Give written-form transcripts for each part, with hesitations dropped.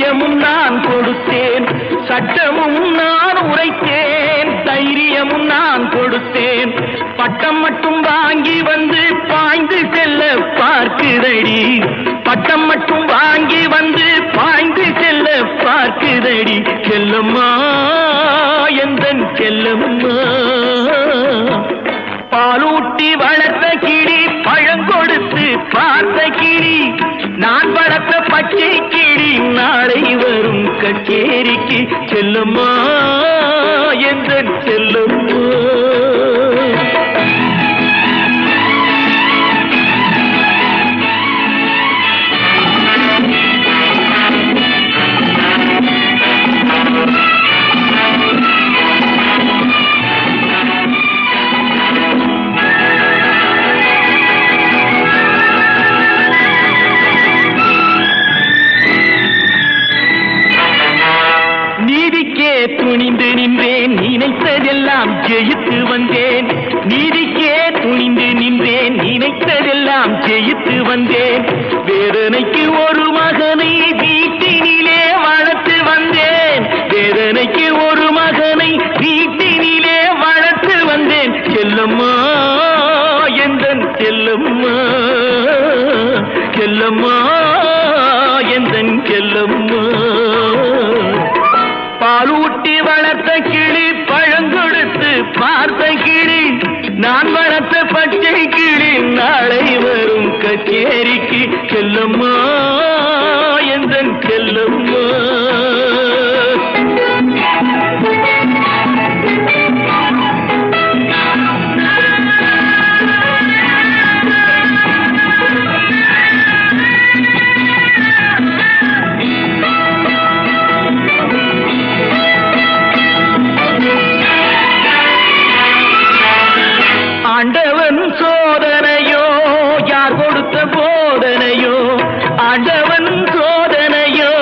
தைரியமும் நான் கொடுத்தேன், சட்டமும் நான் உரைத்தேன், தைரியமும் நான் கொடுத்தேன், பட்டம் மட்டும் வாங்கி வந்து பாய்ந்து செல்ல பார்க்குதடி, பட்டம் மட்டும் வாங்கி வந்து பாய்ந்து செல்ல பார்க்குதடி, செல்லம்மா எந்தன் செல்லம்மா. பாலூட்டி வளர்த்த கிளி, பழங்கொடுத்து பார்த்த கிளி, நான் வளர்த்த பச்சை கிளி, நாளை வரும் கச்சேரிக்கு, செல்லம்மா எந்தன் செல்லம்மா. துணிந்து நின்றேன், நினைத்ததெல்லாம் ஜெயித்து வந்தேன், நீதிக்கே துணிந்து நின்றேன், நினைத்ததெல்லாம் ஜெயித்து வந்தேன், வேதனைக்கு ஒரு மகனை வீட்டினிலே வளர்த்து வந்தேன், வேதனைக்கு ஒரு மகனை வீட்டினிலே வளர்த்து வந்தேன், செல்லம்மா எந்தன் செல்லம்மா, செல்லம்மா எந்தன் செல்லம்மா. பாலூட்டி வளர்த்த கிளி, பழங்கொடுத்து பார்த்த கிளி, நான் வளர்த்த பச்சை கிளி, நாளை வரும் கச்சேரிக்கு, செல்லம்மா எந்தன் செல்லம்மா. ஆண்டவன் சோதனையோ யார் கொடுத்த போதனையோ, ஆண்டவன் சோதனையோ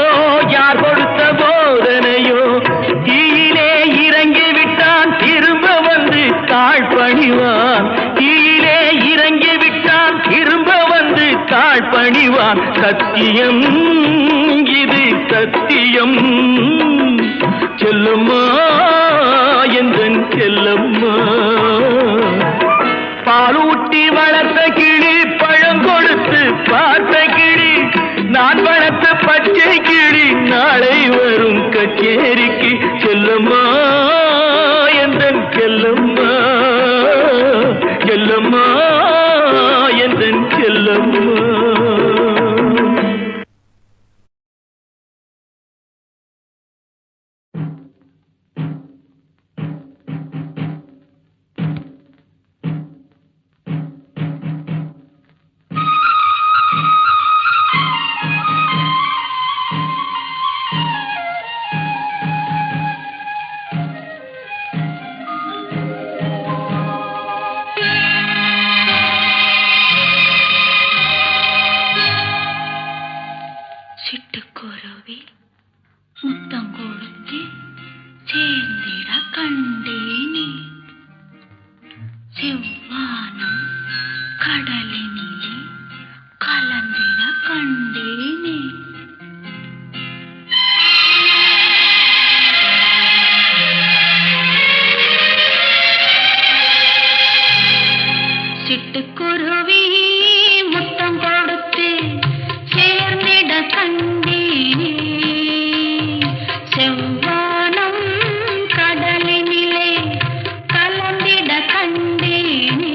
யார் கொடுத்த போதனையோ, தீயிலே இறங்கி விட்டான் திரும்ப வந்து தாழ் பணிவான், தீயிலே இறங்கி விட்டான் திரும்ப வந்து தாழ் பணிவான், சத்தியம் இது சத்தியம், செல்லம்மா எந்தன் செல்லம்மா. பாலூட்டி வளர்த்த கிளி, பழங்கொடுத்து பார்த்த கிளி, நான் வளர்த்த பச்சை கிளி, நாளை வரும் கச்சேரிக்கு, செல்லம்மா எந்தன் செல்லம்மா, செல்லம்மா எந்தன் செல்லம்மா. சிட்டுக்குருவி முத்தம் கொடுத்து சேர்ந்திட கண்டேனே, செவ்வானம் கடலினிலே கலந்திட கண்டேனே. சிட்டுக்குருவி முத்தம் கொடுத்து சேர்ந்திட கண்டேனே, செவ்வானம் கடலினிலே கலந்திட கண்டேனே.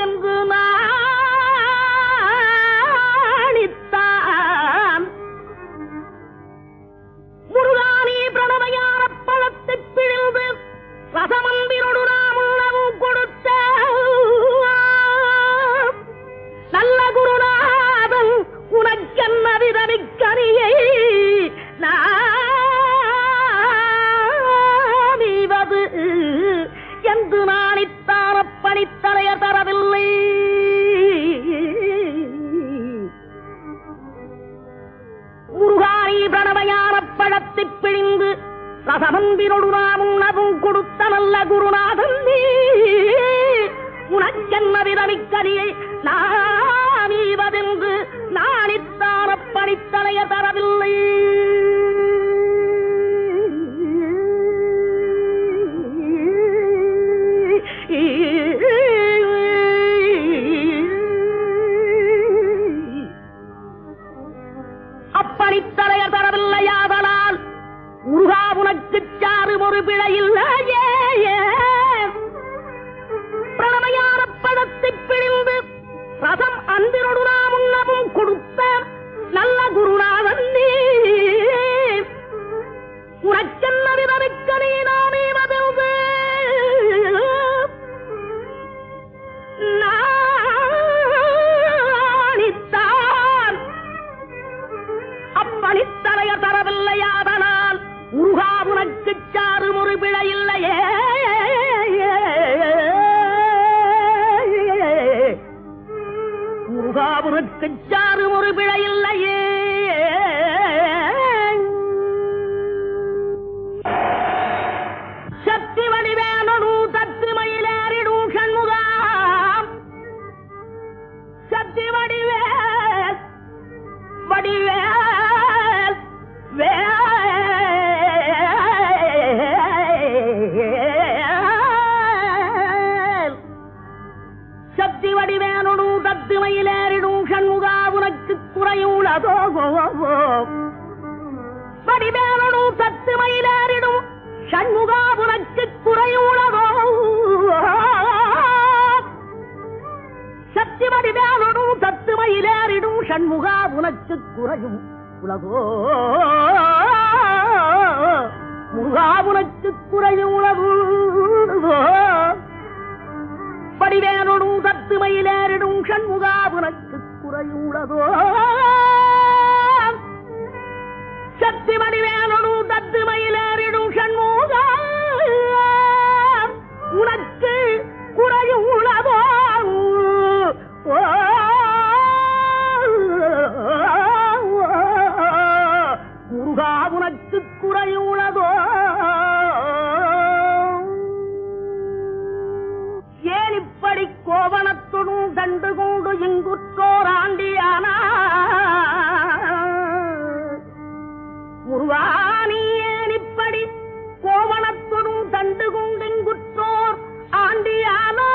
என்று நாணித்தான் முருகானி பிரணவயான பழத்தை பிழிந்து ரசமந்திரோடு நாம் உணவும் கொடுத்த நல்ல குருநாதன் உனக்கென்ன விதமிக்கனியை நாமிவது என்று நாணித்தான பணித்தலைய தரவில்லை. முருகானி பிரணவயான பழத்தை பிழிந்து ரசமந்திரோடு நாம் உணவும் கொடுத்த நல்ல குருநாதன் உனக்கென்ன விதமிக்கனியை நாமீவதென்று நாணித்தான பணித்தலைய தரவில்லை. அப்பணித்தலைய தரவில்லையாதலால் முருகா உனக்கு சாரும் ஒரு பிழையில்லையே. பிரணமையான பழத்தை பிழிந்து ரசம் அன்பினோடு நாம் உண்ணவும் கொடுத்த நல்ல குருநாதன் உனக்கென்ன விதமிக்க நீ நானே வதல்து நாணித்தான் அப்பணித்தலைய தரவில்லையாதனால் முருகா உனக்கு சாரும் ஒரு பிழையில்லையே. முருகா உனக்கு சாரும் ஒரு பிழையில்லையே. சக்தி வடிவேனு தத்து மயிலேறிடும் சண்முகாம் சக்தி வடிவேல் வடிவேல் சக்தி வடிவேனு தத்து மயிலேறிடும் சண்முகா உனக்கு குறையுள்ளதோ வடிவேனு தத்து மயிலேறிடும் சண்முகா உனக்கு குறையுள்ளதோ சக்தி வடிவேனு தத்து மயிலேறிடும் சண்முகா உனக்கு குறையும் உலகோ முருகா உனக்கு குறையும் உலகோ வடிவேனு தத்து மயிலேறிடும் சண்முகா உனக்கு குறையும் உலகோ சக்தி வடிவேனு தத்து மயிலேறிடும் சண்முகா உனக்கு குறையும் உலகோ முருகா உனக்கு குறையுள்ளதோ. ஏன் இப்படி கோவணத்துடன் கண்டு கொண்டு இங்குற்றோர் ஆண்டியானா முருகா நீ ஏன் இப்படி கோவணத்துடன் கண்டு கொண்டு இங்குற்றோர் ஆண்டியானா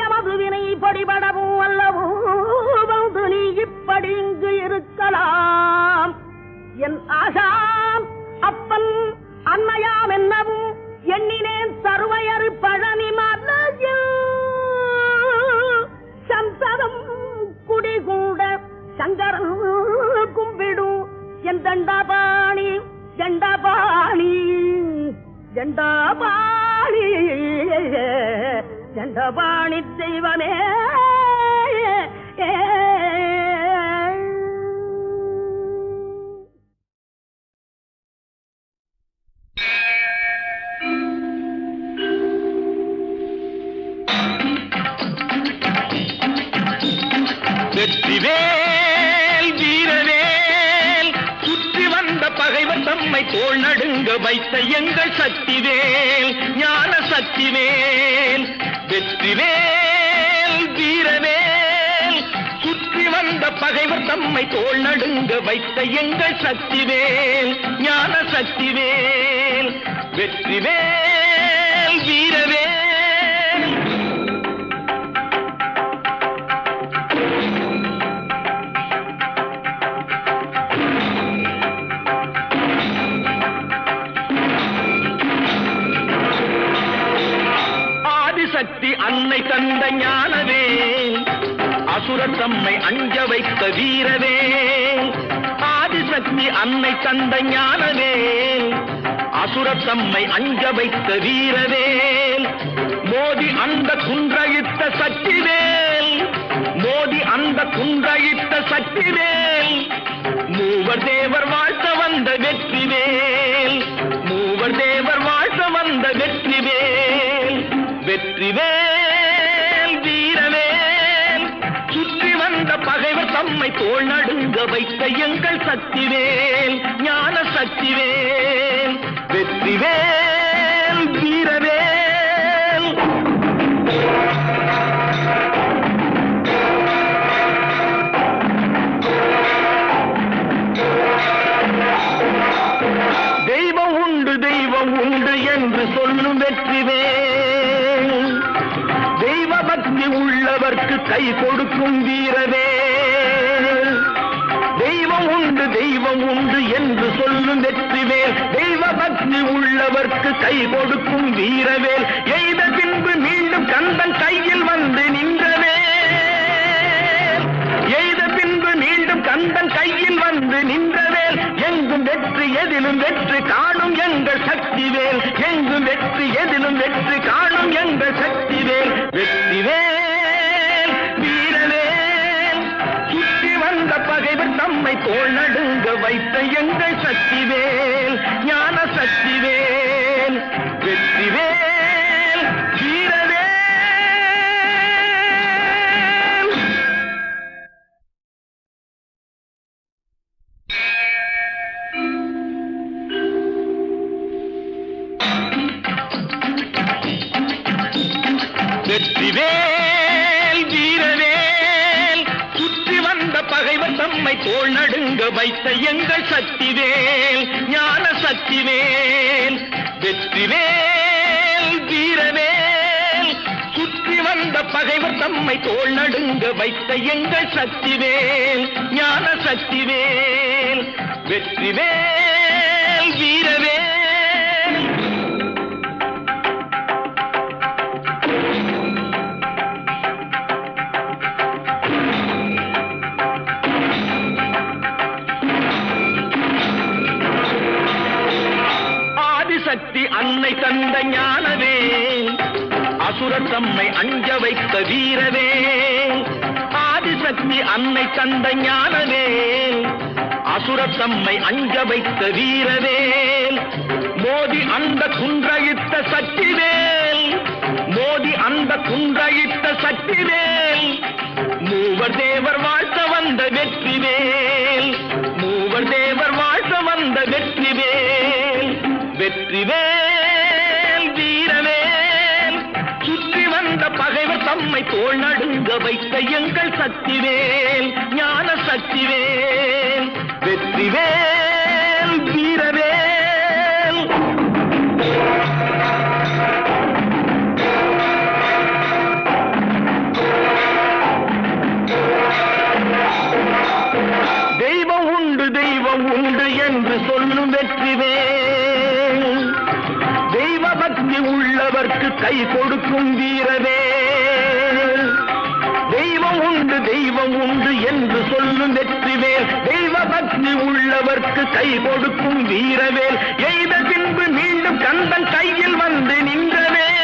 எமது வினை படிபடவும் அல்லவோ வந்து நீ இப்படி இங்கு இருக்கலாம். என் ஆசாம் அப்பன் அன்னையாம் என்னவும் எண்ணினேன் சர்வையறு பழனி மலையில் சந்ததம் குடிகூட சங்கரன் கும்பிடும் என் தண்டபாணி தண்டபாணி தண்டபாணி தண்டபாணி தெய்வமே. வெற்றிவேல் வீரவேல் சுற்றி வந்த பகைவர் தம்மை தோள் நடுங்க வைத்த எங்கள் சக்திவேல் ஞான சக்திவேல். வெற்றிவேல் வீரவேல் சுற்றி வந்த பகைவர் தம்மை தோள் நடுங்க வைத்த எங்கள் சக்திவேல் ஞான சக்திவேல். வெற்றிவேல் வீரவேல். ஆதிசக்தி அன்னை தந்த ஞானவேல் அசுரர் தம்மை அஞ்ச வைத்த வீரவேல் ஆதிசக்தி அன்னை தந்த ஞானவேல் அசுரர் தம்மை அஞ்ச வைத்த வீரவேல் மோதி அந்த குன்றையிட்ட சக்திவேல் மோதி அந்த குன்றையிட்ட சக்திவேல் மூவர் தேவர் வாழ்த்த வந்த வெற்றிவேல் மூவர் தேவர் வாழ்த்த வந்த வெற்றிவேல் வெற்றிவேல் வீரவேல் சுற்றி வந்த பகைவர் தம்மை தோள் நடுங்க வைத்த எங்கள் சக்திவேல் ஞான சக்திவேல் வெற்றிவேல் வீரவேல் தெய்வம் உண்டு என்று சொல்லும் வெற்றிவேல் தெய்வ பக்தி உள்ளவர்க்கு கை கொடுக்கும் வீரவேல் தெய்வம் உண்டு என்று சொல்லும் வெற்றிவேல் தெய்வ பக்தி உள்ளவர்க்கு கை கொடுக்கும் வீரவேல் எய்த பின்பு மீண்டும் கந்தன் கையில் வந்து நின்றவேல் எய்த பின்பு மீண்டும் கந்தன் கையில் வந்து நின்றவேல் எங்கும் வெற்றி எதிலும் வெற்றி காணும் எங்கள் சக்திவேல் எங்கும் வெற்றி எதிலும் வெற்றி காணும் எங்கள் சக்திவேல் வெற்றிவேல் வீரவேல் சுற்றி வந்த பகைவர் தம்மை தோள் நடுங்க வைத்த எங்கள் சக்திவேல் ஞான சக்திவேல் வெற்றிவேல் வீரவேல் வெற்றிவேல் வீரவேல் சுற்றி வந்த பகைவர் தம்மை தோள் நடுங்க வைத்த எங்கள் சக்திவேல் ஞான சக்திவேல் வெற்றிவேல் வீரவேல் சுற்றி வந்த பகைவர் தம்மை தோள் நடுங்க வைத்த எங்கள் சக்திவேல் ஞான சக்திவேல் வெற்றிவேல் வீரவேல் சக்தி அன்னை தந்த ஞானவேல் அசுரர் தம்மை அஞ்ச வைத்த வீரவேல் ஆதிசக்தி அன்னை தந்த ஞானவேல் அசுரர் தம்மை அஞ்ச வைத்த வீரவேல் மோதி அந்த குன்றையிட்ட சக்திவேல் மோதி அந்த குன்றையிட்ட சக்திவேல் மூவர் தேவர் வாழ்த்த வந்த வெற்றிவேல் மூவர் தேவர் வாழ்த்த வந்த வெற்றிவேல் வெற்றிவேல் வீரவேல் சுற்றி வந்த பகைவர் தம்மை தோள் நடுங்க வைத்த எங்கள் சக்திவேல் ஞான சக்திவேல் வெற்றிவேல் வீரவேல் தெய்வம் உண்டு என்று சொல்லும் வெற்றிவேல் தெய்வ பக்தி உள்ளவர்க்கு கை கொடுக்கும் வீரவேல் தெய்வம் உண்டு என்று சொல்லும் வெற்றிவேல் தெய்வ பக்தி உள்ளவர்க்கு கை கொடுக்கும் வீரவேல் எய்த பின்பு மீண்டும் கந்தன் கையில் வந்து நின்றவேல்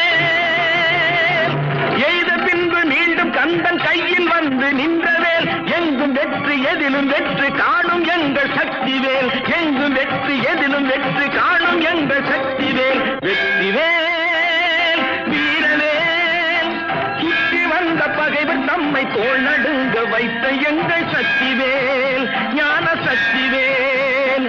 எய்த பின்பு மீண்டும் கந்தன் கையில் வந்து நின்றவேல் எங்கும் வெற்றி எதிலும் வெற்றி காணும் எங்கள் சக்திவேல் எங்கும் வெற்றி எதிலும் வெற்றி காணும் எங்கள் சக்திவேல் வெற்றிவேல் வீரவேல் சுற்றி வந்த பகைவர் தம்மை தோள் நடுங்க வைத்த எங்கள் சக்திவேல் ஞான சக்திவேல்